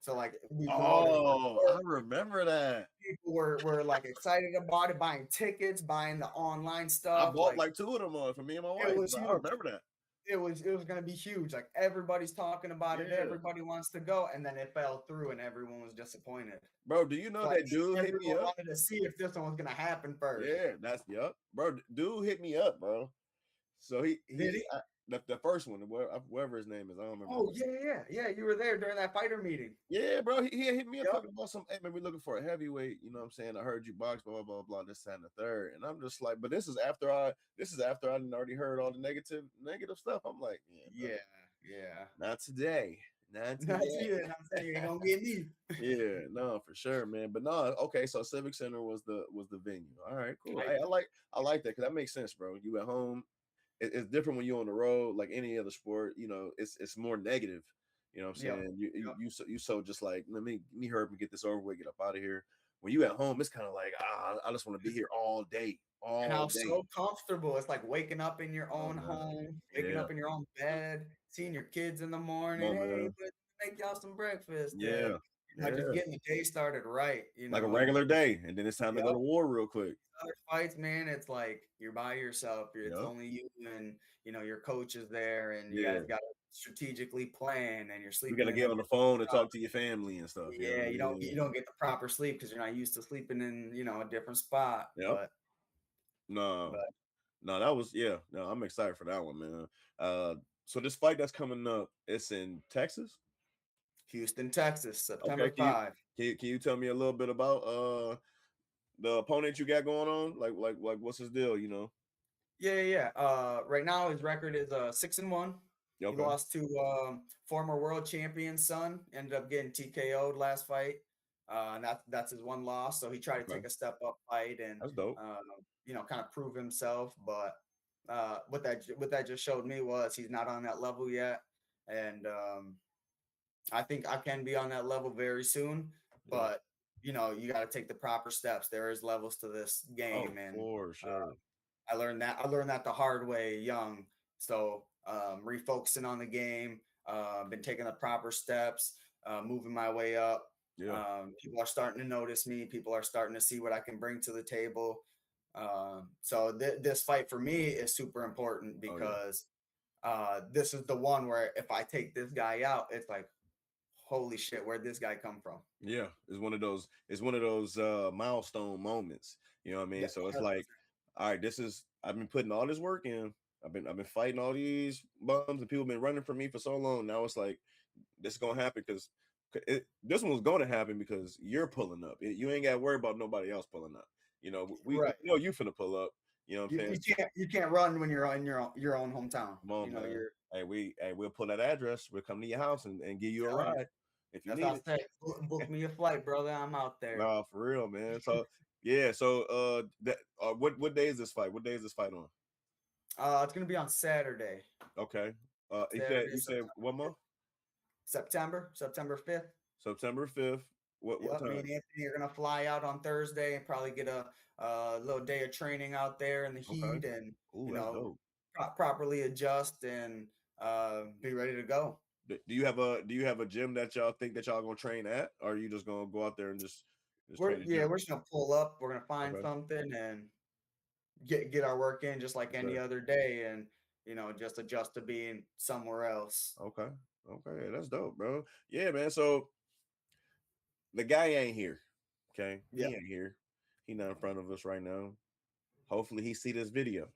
So like we promoted it Oh, I remember that. people were like excited about it, buying tickets, buying the online I stuff. bought Like like two of them for me and my it wife. was I huge. remember that. It was gonna be huge. Like everybody's talking about it. Yeah, Everybody wants to go, and then it fell through, and everyone was disappointed. bro. Do you know So I that think dude hit me everyone up? wanted to see if this one was gonna happen first. Yeah, that's yup, bro. Dude hit me up, bro. So Did he? the first one, whatever his name is, I don't remember his Oh name. yeah. You were there during that fighter meeting. Yeah, bro. He hit me up Yep. talking about some. Hey, man, we looking for a heavyweight. You know what I'm saying? I heard you box, blah blah blah blah. This that, and the third, and I'm just like, but this is after I already heard all the negative stuff. I'm like, yeah, Yeah, brother, yeah. not today, not Not today. you. I'm saying you ain't gonna get me. Yeah, no, for sure, man. But no, okay. So Civic Center was the venue. All right, cool. Right. Hey, I like that because that makes sense, bro. You at home, it's different when you're on the road. Like any other sport, it's more negative. You know what I'm Yep. saying? You Yep. you so you so just like let me hurry up and get this over with, get up out of here. When you at home, it's kind of like I just want to be here And all how day. so comfortable. It's like waking up in your Oh own man, home, waking yeah, up in your own bed, seeing your kids in the come morning. on, Hey, man, but make y'all some breakfast, and yeah, just yeah, getting the day started right. like a regular day, and then it's time to go Yep. to war real quick. Other fights, man, it's like you're by yourself. It's Yep, only you and your coach is there, and you guys yeah. got to strategically plan, and you're We got sleeping to in get the on the phone and talk to your family and stuff. yeah. Yeah. You don't get the proper sleep because you're not used to sleeping in a different spot. Yep. No, But no, that was yeah. No, I'm excited for that one, man. Uh, so this fight that's coming up, it's in Texas. Houston, Texas, Okay, September 5. can you tell me a little bit about the opponent you got going on? Like what's his deal? Right now his record is 6-1. He Okay, lost to former world champion son. Ended up getting TKO'd last fight. And that's his one loss. So he tried to okay, take a step up fight and that's dope. kind of prove himself. But what that just showed me was he's not on that level yet. And I think I can be on that level very soon. Yeah. But you got to take the proper steps. There is levels to this Oh, game, and for sure. I learned that the hard way young. So refocusing on the game, been taking the proper steps, moving my way up. Yeah. People are starting to notice me. People are starting to see what I can bring to the table. So this fight for me is super important Oh yeah. because this is the one where if I take this guy out, it's like, holy shit, where'd this guy come from? Yeah. It's one of those milestone moments. You know what I mean? Yeah, So it's like, 100%. all right, I've been putting all this work in. I've been fighting all these bums and people been running from me for so long. Now it's like this is gonna happen because this one was gonna happen because you're pulling up. You ain't got to worry about nobody else pulling up. We Right. know you finna pull up. You know what I'm You, saying? you can't run when you're in your own hometown. Come on, man. You're We'll pull that address. We'll come to your house and give you a telling you. ride if you That's need how I it. say. Book me a flight, brother. I'm out there. Nah, for real, man. So yeah, so what day is this fight? What day is this fight on? It's gonna be on Saturday. Okay. You said Saturday, you said what month? September 5th. September 5th. What Yep, me and time? Anthony are gonna fly out on Thursday and probably get a little day of training out there in the Okay. heat and Ooh, you that's know dope. properly adjust and be ready to go. Do you have a gym that y'all think that y'all gonna train at, or are you just gonna go out there and just We're train the yeah, gym? we're just gonna pull up. We're gonna find Okay. something and get our work in just like any Okay. other day and just adjust to being somewhere else. Okay. Okay. That's dope, bro. Yeah, man. So the guy ain't here. Okay. Yeah. He ain't here. He not in front of us right now. hopefully he see this video.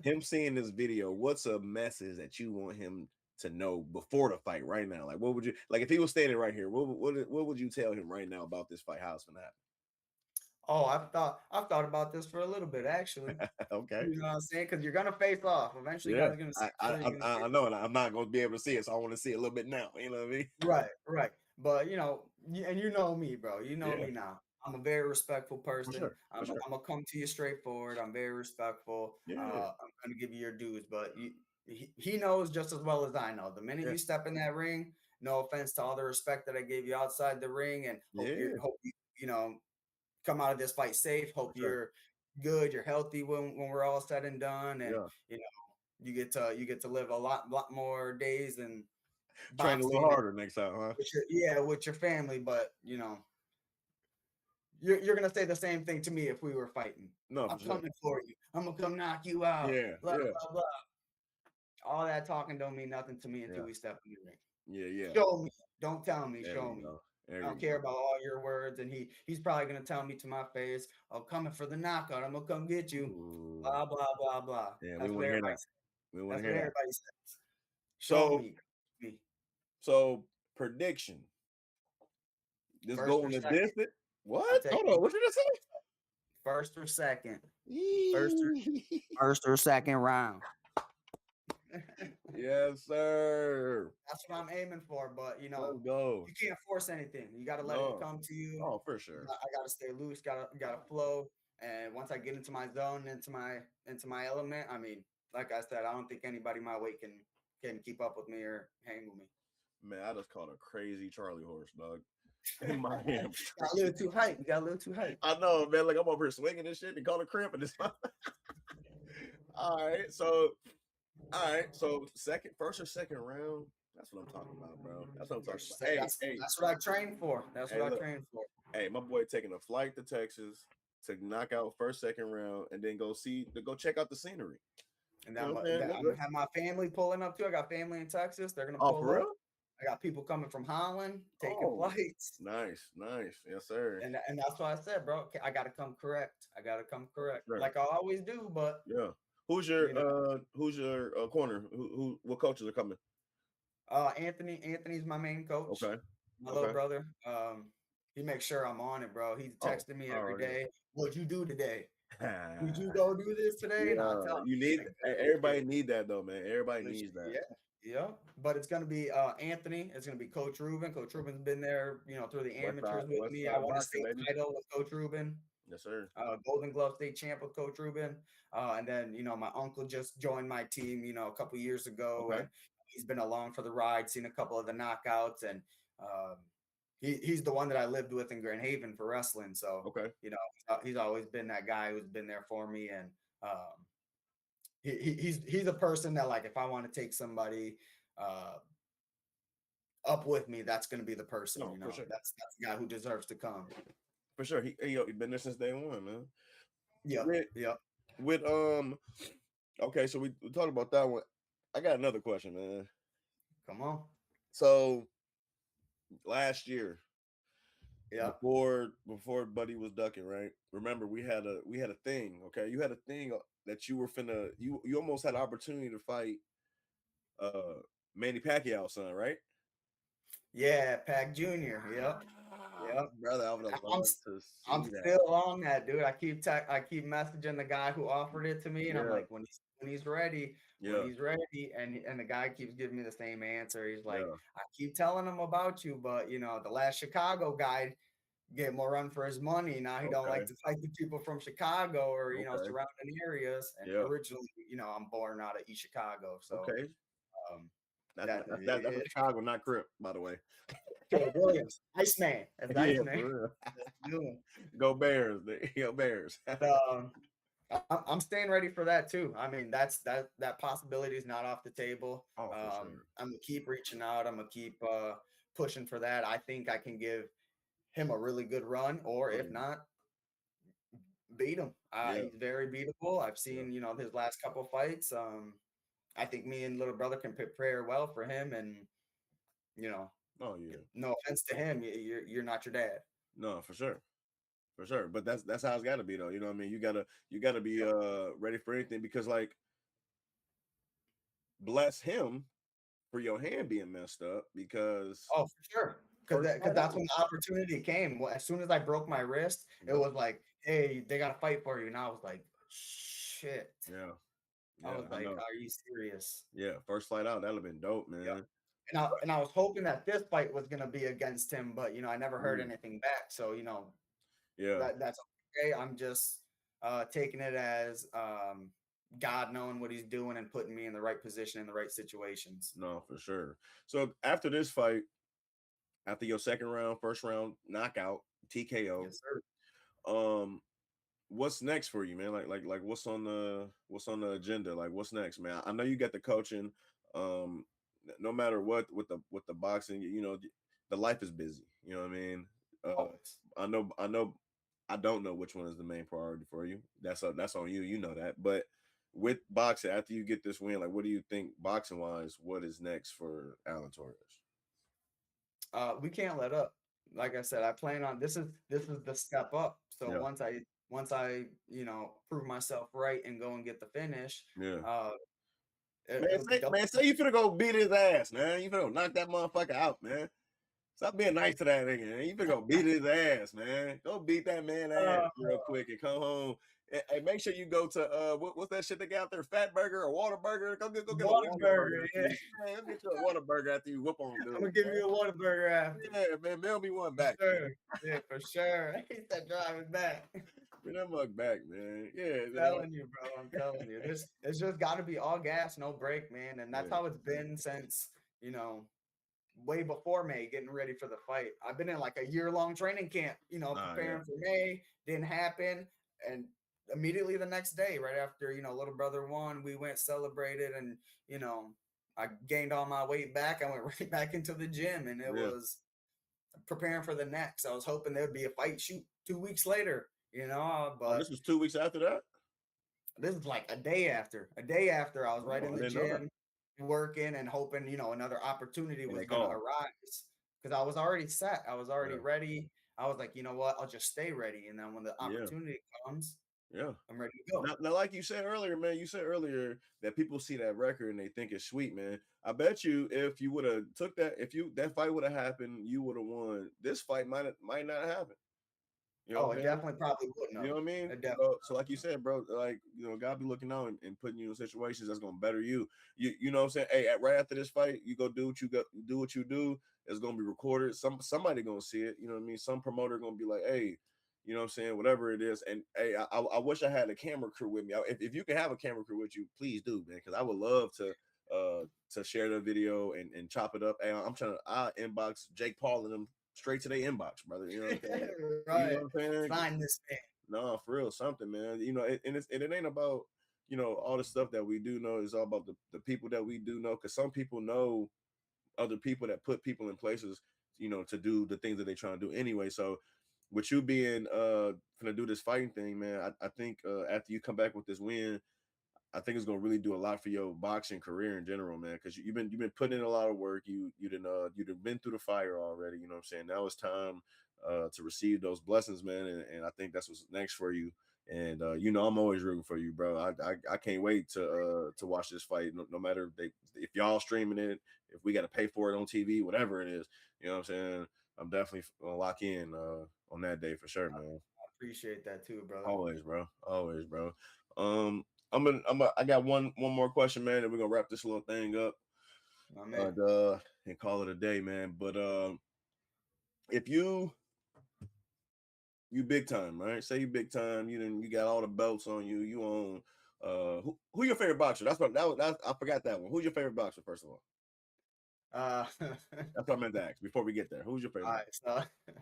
Him seeing this video, what's a message that you want him to know before the fight right now? Like, what would you like if he was standing right here? What would you tell him right now about this fight? How it's gonna Oh, I've thought about this for a little bit actually. happen? Okay. You know what I'm saying? Because you're gonna face off. Eventually, you Yeah, guys are gonna see each other. You're gonna I face know, and I'm not gonna be able to see it, so I want to see it a little bit now. You know what I mean? right, right. But and you know me, bro. You know Yeah, me now. I'm a very respectful for person. sure, for sure. I'm gonna come to you straightforward. I'm very respectful. Yeah, I'm gonna give you your dues, but he knows just as well as I know. The minute yeah, you step in that ring, no offense to all the respect that I gave you outside the ring, and yeah, hope you you know come out of this fight safe. for Hope sure. you're good, you're healthy when we're all said and done, and Yeah, you know you get to live a lot more days and train a little boxing harder next time, huh? with with your family. But you're gonna say the same thing to me if we were fighting. No, I'm for sure. coming for you. I'm gonna come knock you out. Yeah, Blah yeah, blah blah. All that talking don't mean nothing to me until yeah, we step in the ring. yeah, yeah. Show me. Don't tell me. There Show we me. go. There I you don't care go. about all your words. And he's probably gonna tell me to my face, "Oh, coming for the knockout. I'm gonna come get you." Ooh, Blah blah blah blah. yeah, we That's what want to hear everybody that. says. We want That's to what hear that. everybody says. Show So, me. Me. prediction. This First or going the second. distance. I'm What? Hold taking on. What you just first or second. First or say? first or second round. Yes, sir. That's what I'm aiming for. But Let's go. you can't force anything. You got to let it No. come to you. Oh, for sure. I got to stay loose. Got to flow. And once I get into my zone, into my element, I mean, like I said, I don't think anybody my weight can keep up with me or hang with me. Man, I just caught a crazy Charlie horse, dog. In my Got a hamstring. little too hype. You got a little too hype. I know, man. Like I'm over here swinging this shit and call a cramp in this. All right, so second, first or second round. That's what I'm talking about, bro. That's what I'm talking about. Hey, hey, That's what I trained for. That's hey, what I look. trained for. Hey, my boy taking a flight to Texas to knock out first, second round, and then go check out the scenery. And You know I'm, what I'm saying? I'm gonna have my family pulling up too. I got family in Texas. They're gonna Oh, pull for up. real? I got people coming from Holland taking Oh, flights. nice, nice. Yes, sir. And that's why I said, bro, I gotta come correct. I gotta come correct, Sure. like I always do. But Yeah. you know, Who's your corner? What coaches are coming? Anthony's my main coach, Okay. my little Okay. brother. He makes sure I'm on it, bro. He's Oh, texting me every already. day. What'd you do today? Did you go do this today? And I'll Yeah, tell him. you He's need like, good everybody kid. need that though, man. Everybody Legit, needs that. yeah, yeah. But it's gonna be Anthony. It's gonna be Coach Ruben. Coach Ruben's been there, through the amateurs with West me. I side won a boxing, state baby. title with Coach Ruben. Yes, sir. Golden Glove state champ with Coach Ruben. And then, my uncle just joined my team, a couple years ago, Okay. and he's been along for the ride, seen a couple of the knockouts, and um, he's the one that I lived with in Grand Haven for wrestling. So, Okay. he's always been that guy who's been there for me, and he's a person that, like, if I want to take somebody uh, up with me, that's going to be the person. No, for sure. That's the guy who deserves to come. For sure. He been there since day one, man. Yep. With Yep. with okay, so we talked about that one. I got another question, man. Come on. So last year, Yeah. before Buddy was ducking, right? Remember we had a thing, okay? You had a thing that you were finna you almost had an opportunity to fight uh Manny Pacquiao's son, right? Yeah, Pac Jr. Yep. Yep. Brother, I would have I'm loved to I'm see that. still on that, dude. I keep messaging the guy who offered it to me, and I'm Yeah, like, when he's ready, yeah, and the guy keeps giving me the same answer. He's like, yeah. I keep telling him about you, but the last Chicago guy get more run for his money. Now he don't like Okay, to fight the people from Chicago or okay. surrounding areas. And Yeah. originally, I'm born out of East Chicago, so Okay. um, That's that not, that's a Chicago, not Crip, by the way. Caleb Williams, Iceman, that's Yeah, Iceman. for real. That's the new one. Go Bears. Go Bears. But, I'm staying ready for that too. I mean, that possibility is not off the table. Oh, for sure. I'm gonna keep reaching out. I'm gonna keep pushing for that. I think I can give him a really good run, or Oh, if not, beat him. yeah. He's very beatable. I've Yeah. seen his last couple fights. I think me and little brother can prepare well for him, and you know, Oh, yeah. no offense to him, you're not your dad. No, for sure. for sure. But that's how it's got to be though. You know what I mean? You gotta be Yep. ready for anything because like bless him for your hand being messed up because Oh, for sure. Because first fight that's out. when the opportunity came. Well, as soon as I broke my wrist, it Yep. was like, hey, they got to fight for you. And I was like, shit. Yeah. I Yeah. was I like, know. are you serious? Yeah. First fight out. That'd have been dope, Yep. man. And I was hoping that this fight was gonna be against him, but I never heard Mm, anything back. So yeah. that's okay. I'm just taking it as God knowing what he's doing and putting me in the right position in the right situations. No, for sure. So after this fight, after your second round, first round knockout, TKO, Yes, sir. um, what's next for you, man? Like what's on the agenda? Like what's next, man? I know you got the coaching. Um, no matter what with the boxing, the life is busy. You know what I mean? Always. I don't know which one is the main priority for you. That's on you. You know that. But with boxing, after you get this win, like what do you think boxing wise? What is next for Allen Torres? We can't let up. Like I said, I plan on this is the step up. So Yeah, once I prove myself right and go and get the finish, yeah. uh, Man, it'll be say double. man, say you finna go beat his ass, man. You finna go knock that motherfucker out, man. Stop being nice to that nigga, man. You finna go beat his ass, man. Go beat that man ass Uh, real quick and come home. Hey, make sure you go to what's that shit they got out there? Fat Burger or Whataburger? Go get a Whataburger Whataburger, after yeah. you. Man, go get you a Whataburger after you whoop on I'm dude, gonna give man. you a Whataburger after. Yeah, man, mail me one For back, man. sure. Yeah, for sure. He said driving back. Bring that mug back, man. Yeah, man. Telling you, bro. I'm telling you. It's just gotta be all gas, no break, man. And that's Yeah. how it's been since, you know, way before May, getting ready for the fight. I've been in like a year-long training camp, Yeah. preparing for May. Didn't happen. And immediately the next day, right after, little brother won, we went celebrated and, you know, I gained all my weight back. I went right back into the gym and it Yeah. was preparing for the next. I was hoping there would be a fight shoot 2 weeks later, Oh, but this was 2 weeks after that? this is like a day after. A day after I was right Oh, in I the didn't know that. gym working and hoping, another opportunity And was they going to called. arise because I was already set. I was already Yeah. ready. I was like, you know what? I'll just stay ready. And then when the Yeah. opportunity comes, Yeah. I'm ready to go. Now, like you said earlier, man, you said earlier that people see that record and they think it's sweet, man. I bet you if you would have took that, if you that fight would have happened, you would have won. This fight might not happen. You know Oh, what it I'm saying? definitely probably wouldn't You have. know what I mean? It definitely. So like you said, bro, like God be looking out and putting you in situations that's gonna better you. You know what I'm saying? Hey, right after this fight, you go do what you go, do what you do. It's gonna be recorded. Somebody gonna see it. You know what I mean? Some promoter gonna be like, hey, you know what I'm saying? Whatever it is. And hey, I wish I had a camera crew with me. If you can have a camera crew with you, please do, man, because I would love to share the video and chop it up. Hey, I inbox Jake Paul and them straight to their inbox, brother. You know what I'm saying? You know Right. what I'm saying? Find this man. No, for real, something, man. And it ain't about all the stuff that we do know. It's all about the people that we do know. Because some people know other people that put people in places, to do the things that they trying to do anyway. So, with you being gonna do this fighting thing, man, I think after you come back with this win, I think it's gonna really do a lot for your boxing career in general, man. Because you've been putting in a lot of work. You've been through the fire already. You know what I'm saying? Now it's time to receive those blessings, man. And I think that's what's next for you. And I'm always rooting for you, bro. I can't wait to watch this fight. No matter if y'all streaming it, if we got to pay for it on TV, whatever it is. You know what I'm saying? I'm definitely gonna lock in on that day for sure, man. I appreciate that too, brother. Always, bro. Always, bro. Um, I got one more question, man, and we're gonna wrap this little thing up, My man. and call it a day, man. But if you big time, right? Say you big time, you got all the belts on you. You own who your favorite boxer? I forgot that one. Who's your favorite boxer? First of all, Uh, that's what I meant to ask before we get there. Who's your favorite all boxer? right, so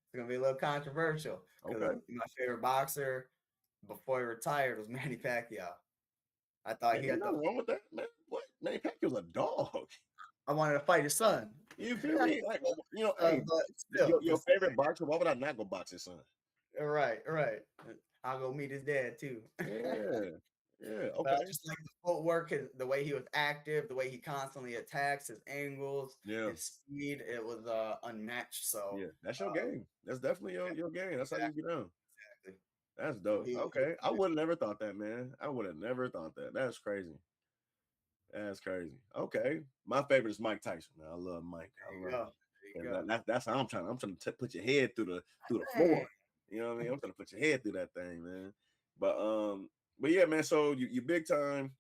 it's gonna be a little controversial because Okay, my favorite boxer before he retired was Manny Pacquiao. I thought man, he ain't had the. nothing wrong with that, man. What? Manny Pacquiao's a dog. I wanted to fight his son. You feel me? Like, hey, But your, still, your favorite boxer? Why would I not go box his son? right, right. I'll go meet his dad too. Yeah, Yeah. But I Okay. just like the footwork, the way he was active, the way he constantly attacks, his angles, Yeah. his speed. It was unmatched. So Yeah. That's your game. That's definitely your game. That's how you exactly, get down. exactly. That's So dope. Okay. I would have never thought that, man. I would have never thought that. That's crazy. That's crazy. Okay. My favorite is Mike Tyson, man. I love Mike. I there you love go. him. There you 'Cause go. that's how I'm trying to put your head through the Dang. floor. You know what I mean? I'm trying to put your head through that thing, man. But but yeah, man. So you big time.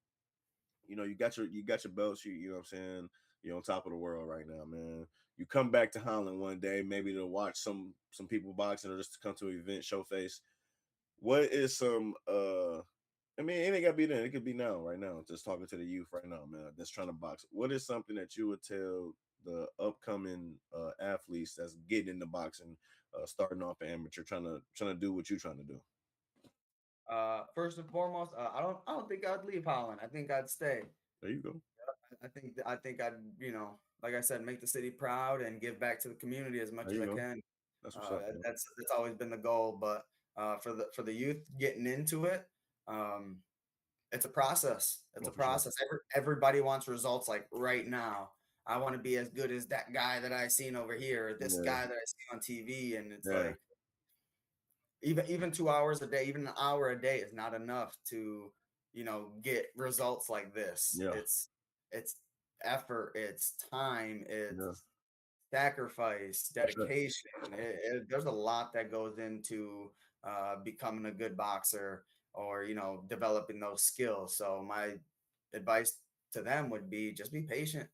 You got your belts. You know what I'm saying. You're on top of the world right now, man. You come back to Holland one day, maybe to watch some people boxing or just to come to an event, show face. What is some I mean, it ain't gotta be then. It could be now, right now. Just talking to the youth right now, man. That's trying to box. What is something that you would tell the upcoming athletes that's getting into boxing, starting off amateur, trying to do what you're trying to do? First and foremost, I don't think I'd leave Holland. I think I'd stay. There you go. I think I'd, like I said, make the city proud and give back to the community as much There as you I go. can. That's what's up, man. That's always been the goal. But for the youth getting into it, um, it's a process. It's No, a for sure. process. Everybody wants results like right now. I want to be as good as that guy that I seen over here, or this Yeah, guy that I see on TV, and it's yeah, like even 2 hours a day, even an hour a day is not enough to, get results like this. yeah, It's effort, it's time, it's yeah, sacrifice, for sure. dedication. There's a lot that goes into becoming a good boxer, or developing those skills. So my advice to them would be just be patient.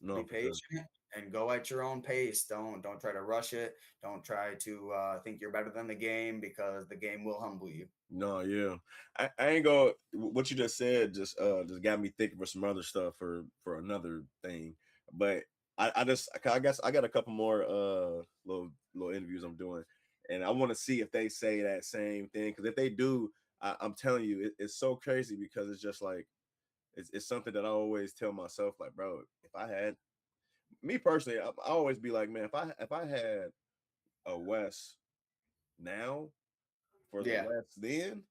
Be No, for sure. patient and go at your own pace. Don't try to rush it. Don't try to think you're better than the game, because the game will humble you. No, yeah. I ain't go what you just said just got me thinking for some other stuff for another thing. But I guess I got a couple more little interviews I'm doing, and I want to see if they say that same thing. Because if they do, I'm telling you, it's so crazy because it's just like it's something that I always tell myself, like, bro, if I had me personally, I always be like, man, if I had a West now for the Yeah. West then,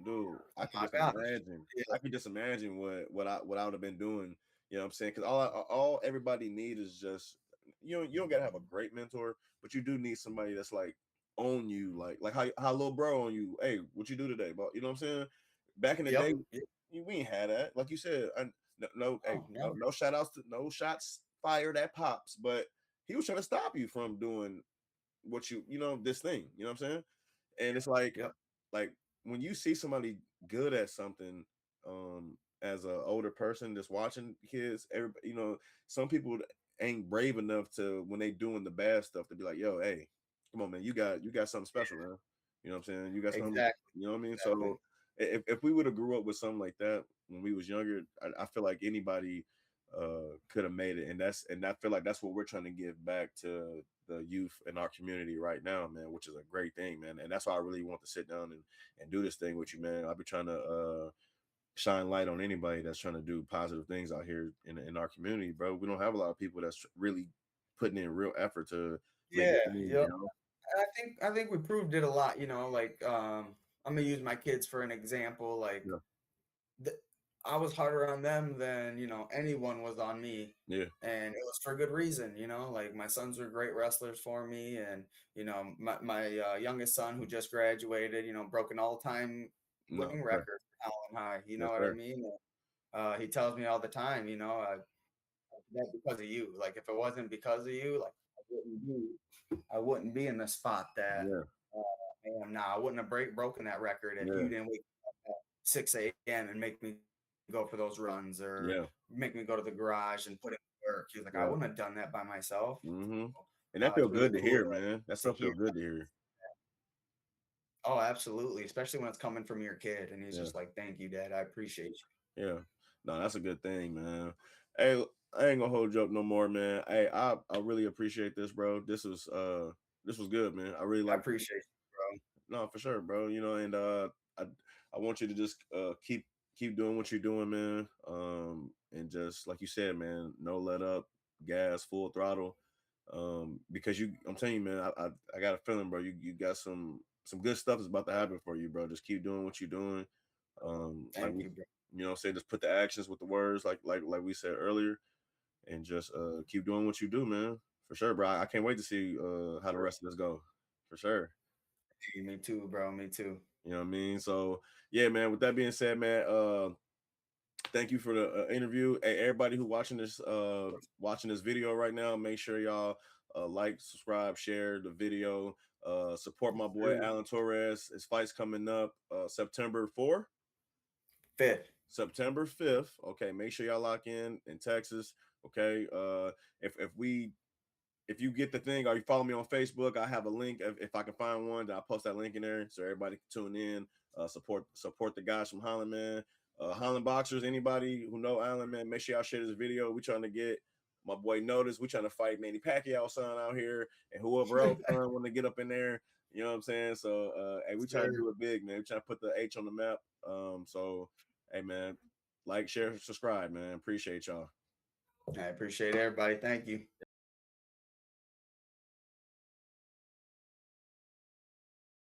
dude, I Oh could my just gosh. imagine. Yeah. I could just imagine what I would have been doing. You know what I'm saying? Because all everybody need is just you don't gotta have a great mentor, but you do need somebody that's like on you, like how little bro on you. Hey, what you do today? But you know what I'm saying? Back in the Yep. day, Yep. we ain't had that. Like you said, no, hey, Oh, no, never. no shout outs to no shots fired at pops, but he was trying to stop you from doing what this thing. You know what I'm saying? And it's Yep. like when you see somebody good at something, as a older person that's watching kids, everybody, some people ain't brave enough to when they doing the bad stuff to be like, yo, hey, come on, man, you got something special, man. You know what I'm saying? You got something, Exactly. you know what I mean? Exactly. So if we would have grew up with something like that when we was younger, I feel like anybody could have made it, and I feel like that's what we're trying to give back to the youth in our community right now, man, which is a great thing, man. And that's why I really want to sit down and do this thing with you, man. I'll be trying to shine light on anybody that's trying to do positive things out here in our community, bro. We don't have a lot of people that's really putting in real effort to make Yeah. it thing, Yep. I think we proved it a lot. Like I'm gonna use my kids for an example. Like Yeah, th- I was harder on them than anyone was on me, yeah, and it was for good reason. Like my sons were great wrestlers for me, and my youngest son, who just graduated, broke an all-time no, winning for sure. record for Allen High. You know Yes, what I sir. mean? He tells me all the time, that because of you. Like if it wasn't because of you, like I wouldn't be in the spot that Yeah, I am now. I wouldn't have broken that record if yeah, you didn't wake up at 6 a.m. and make me go for those runs, or yeah, make me go to the garage and put in work. He was like, I yeah. wouldn't have done that by myself. Mm-hmm. And that feel It's really good to cool hear, man. That to stuff hear. feel good to hear. Oh, absolutely. Especially when it's coming from your kid. And he's Yeah. just like, thank you, Dad. I appreciate you. Yeah. No, that's a good thing, man. Hey, I ain't gonna hold you up no more, man. Hey, I really appreciate this, bro. This was good, man. I really I like appreciate you, no, for sure, bro. And I I want you to just keep doing what you're doing, man. And just like you said, man, no let up, gas, full throttle. Because I'm telling you, man, I got a feeling, bro. You got some good stuff is about to happen for you, bro. Just keep doing what you're doing. Like Thank we, you, bro. say just put the actions with the words, like we said earlier, and just keep doing what you do, man. For sure, bro. I can't wait to see how the rest of this go. For sure. Me too, bro. Me too. You know what I mean? So yeah, man. With that being said, man, thank you for the interview. Hey, everybody who watching this video right now, make sure y'all like, subscribe, share the video. Support my boy Sure. Allen Torres. His fight's coming up September 4th. Fifth. September 5th. Okay, make sure y'all lock in Texas. Okay. If you get the thing or you follow me on Facebook, I have a link. If I can find one, then I'll post that link in there so everybody can tune in. Support the guys from Holland, man. Holland boxers, anybody who know Allen, man, make sure y'all share this video. We trying to get my boy Notice. We trying to fight Manny Pacquiao son out here and whoever else son want to get up in there. You know what I'm saying? So hey, we trying to do it big, man. We trying to put the H on the map. So hey, man, like, share, subscribe, man. Appreciate y'all. I appreciate everybody. Thank you.